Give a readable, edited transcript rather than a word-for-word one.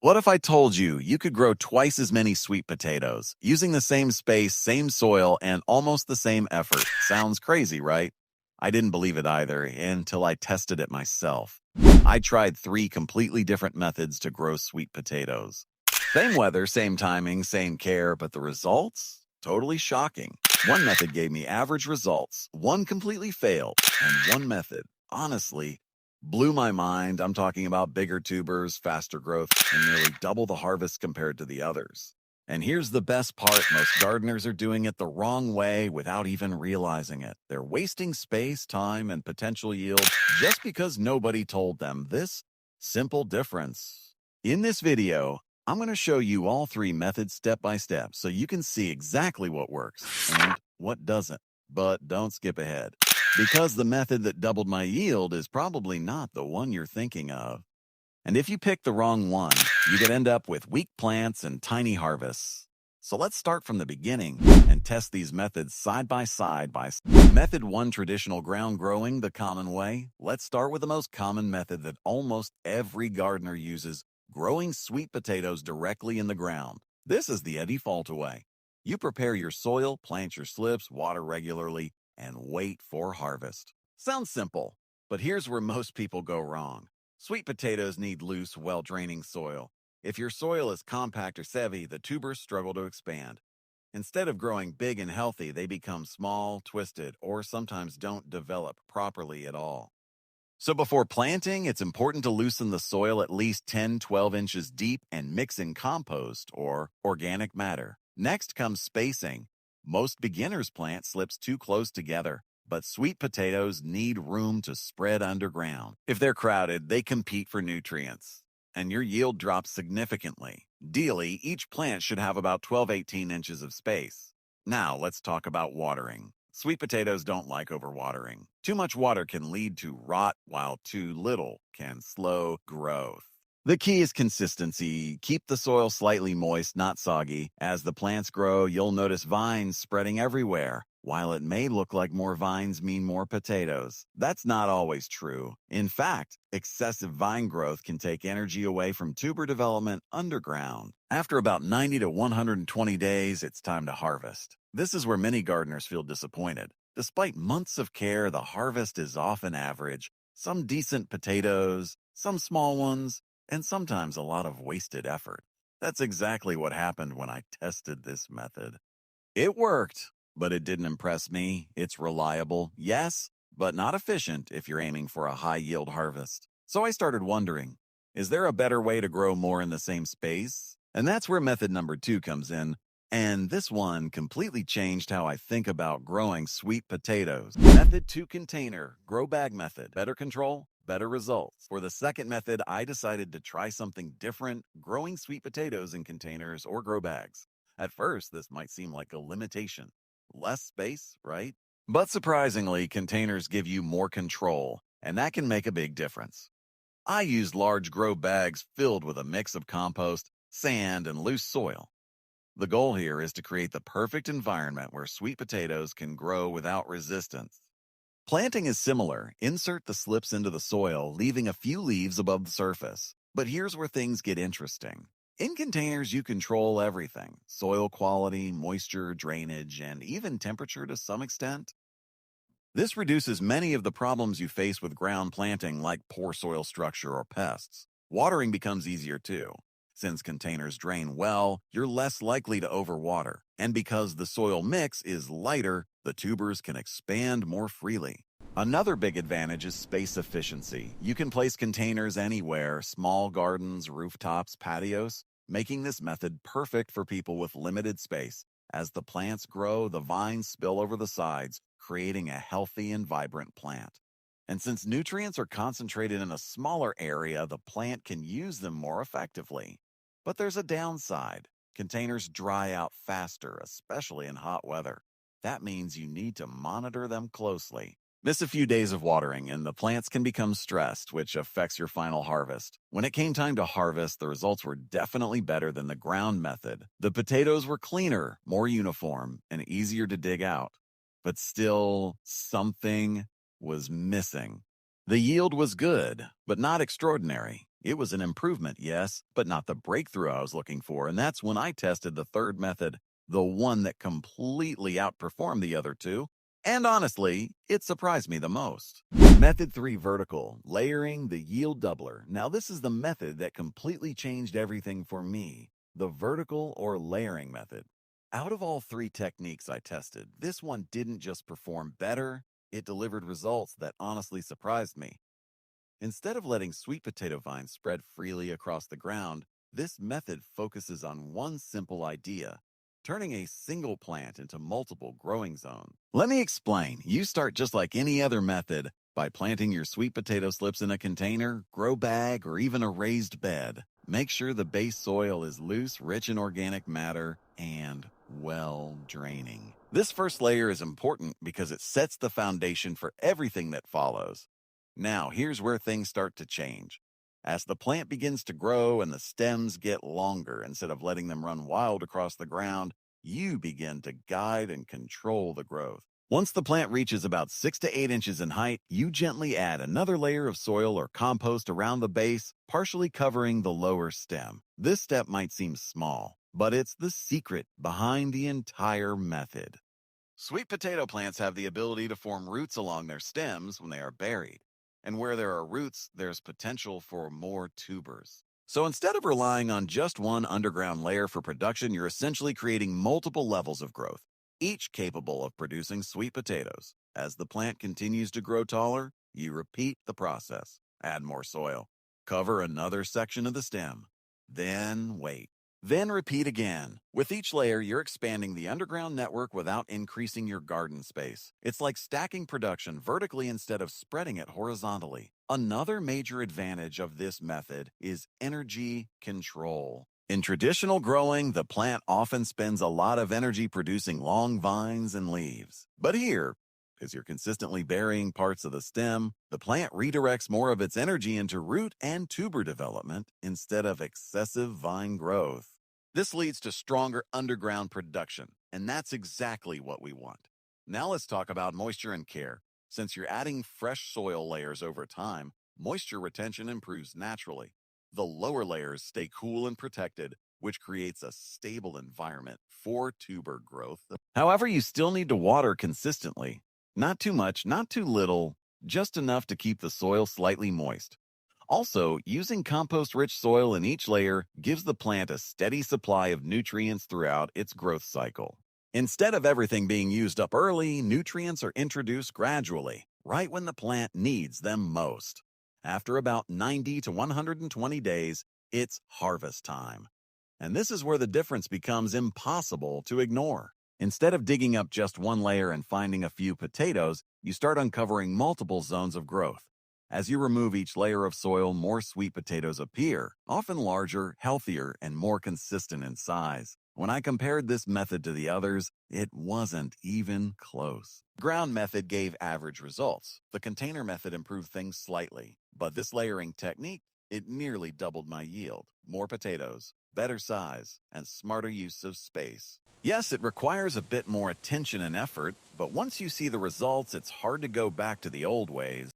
What if I told you you could grow twice as many sweet potatoes using the same space, same soil, and almost the same effort? Sounds crazy, right? I didn't believe it either until I tested it myself. I tried 3 completely different methods to grow sweet potatoes. Same weather, same timing, same care, but the results? Totally shocking. One method gave me average results, one completely failed, and one method, honestly, blew my mind. I'm talking about bigger tubers, faster growth, and nearly double the harvest compared to the others. And here's the best part, most gardeners are doing it the wrong way without even realizing it. They're wasting space, time, and potential yield just because nobody told them this simple difference. In this video, I'm going to show you all 3 methods step by step so you can see exactly what works and what doesn't. But don't skip ahead, because the method that doubled my yield is probably not the one you're thinking of. And if you pick the wrong one, you could end up with weak plants and tiny harvests. So let's start from the beginning and test these methods side by side. Method 1, traditional ground growing the common way. Let's start with the most common method that almost every gardener uses, growing sweet potatoes directly in the ground. This is the default way. You prepare your soil, plant your slips, water regularly, and wait for harvest. Sounds simple, but here's where most people go wrong. Sweet potatoes need loose, well-draining soil. If your soil is compact or heavy, the tubers struggle to expand. Instead of growing big and healthy, they become small, twisted, or sometimes don't develop properly at all. So before planting, it's important to loosen the soil at least 10-12 inches deep and mix in compost or organic matter. Next comes spacing. Most beginners plant slips too close together, but sweet potatoes need room to spread underground. If they're crowded, they compete for nutrients, and your yield drops significantly. Ideally, each plant should have about 12-18 inches of space. Now, let's talk about watering. Sweet potatoes don't like overwatering. Too much water can lead to rot, while too little can slow growth. The key is consistency. Keep the soil slightly moist, not soggy. As the plants grow, you'll notice vines spreading everywhere. While it may look like more vines mean more potatoes, that's not always true. In fact, excessive vine growth can take energy away from tuber development underground. After about 90 to 120 days, it's time to harvest. This is where many gardeners feel disappointed. Despite months of care, the harvest is often average. Some decent potatoes, some small ones, and sometimes a lot of wasted effort. That's exactly what happened when I tested this method. It worked, but it didn't impress me. It's reliable, yes, but not efficient if you're aiming for a high-yield harvest. So I started wondering, is there a better way to grow more in the same space? And that's where method number 2 comes in. And this one completely changed how I think about growing sweet potatoes. Method 2, container, grow bag method. Better control, better results. For the second method, I decided to try something different, growing sweet potatoes in containers or grow bags. At first, this might seem like a limitation. Less space, right? But surprisingly, containers give you more control, and that can make a big difference. I used large grow bags filled with a mix of compost, sand, and loose soil. The goal here is to create the perfect environment where sweet potatoes can grow without resistance. Planting is similar. Insert the slips into the soil, leaving a few leaves above the surface. But here's where things get interesting. In containers, you control everything: soil quality, moisture, drainage, and even temperature to some extent. This reduces many of the problems you face with ground planting, like poor soil structure or pests. Watering becomes easier too. Since containers drain well, you're less likely to overwater. And because the soil mix is lighter, the tubers can expand more freely. Another big advantage is space efficiency. You can place containers anywhere: small gardens, rooftops, patios, making this method perfect for people with limited space. As the plants grow, the vines spill over the sides, creating a healthy and vibrant plant. And since nutrients are concentrated in a smaller area, the plant can use them more effectively. But there's a downside. Containers dry out faster, especially in hot weather. That means you need to monitor them closely. Miss a few days of watering and the plants can become stressed, which affects your final harvest. When it came time to harvest, the results were definitely better than the ground method. The potatoes were cleaner, more uniform, and easier to dig out. But still, something was missing. The yield was good, but not extraordinary. It was an improvement, yes, but not the breakthrough I was looking for, and that's when I tested the third method, the one that completely outperformed the other two. And honestly, it surprised me the most. Method 3 vertical, layering the yield doubler. Now, this is the method that completely changed everything for me, the vertical or layering method. Out of all three techniques I tested, this one didn't just perform better, it delivered results that honestly surprised me. Instead of letting sweet potato vines spread freely across the ground, this method focuses on one simple idea, turning a single plant into multiple growing zones. Let me explain. You start just like any other method by planting your sweet potato slips in a container, grow bag, or even a raised bed. Make sure the base soil is loose, rich in organic matter, and well draining. This first layer is important because it sets the foundation for everything that follows. Now, here's where things start to change. As the plant begins to grow and the stems get longer, instead of letting them run wild across the ground, you begin to guide and control the growth. Once the plant reaches about 6 to 8 inches in height, you gently add another layer of soil or compost around the base, partially covering the lower stem. This step might seem small, but it's the secret behind the entire method. Sweet potato plants have the ability to form roots along their stems when they are buried. And where there are roots, there's potential for more tubers. So instead of relying on just one underground layer for production, you're essentially creating multiple levels of growth, each capable of producing sweet potatoes. As the plant continues to grow taller, you repeat the process. Add more soil. Cover another section of the stem. Then wait. Then repeat again. With each layer, you're expanding the underground network without increasing your garden space. It's like stacking production vertically instead of spreading it horizontally. Another major advantage of this method is energy control. In traditional growing, the plant often spends a lot of energy producing long vines and leaves. But here, as you're consistently burying parts of the stem, the plant redirects more of its energy into root and tuber development instead of excessive vine growth. This leads to stronger underground production, and that's exactly what we want. Now let's talk about moisture and care. Since you're adding fresh soil layers over time, moisture retention improves naturally. The lower layers stay cool and protected, which creates a stable environment for tuber growth. However, you still need to water consistently. Not too much, not too little, just enough to keep the soil slightly moist. Also, using compost-rich soil in each layer gives the plant a steady supply of nutrients throughout its growth cycle. Instead of everything being used up early, nutrients are introduced gradually, right when the plant needs them most. After about 90 to 120 days, it's harvest time. And this is where the difference becomes impossible to ignore. Instead of digging up just one layer and finding a few potatoes, you start uncovering multiple zones of growth. As you remove each layer of soil, more sweet potatoes appear, often larger, healthier, and more consistent in size. When I compared this method to the others, it wasn't even close. The ground method gave average results. The container method improved things slightly, but this layering technique, it nearly doubled my yield. More potatoes, better size, and smarter use of space. Yes, it requires a bit more attention and effort, but once you see the results, it's hard to go back to the old ways.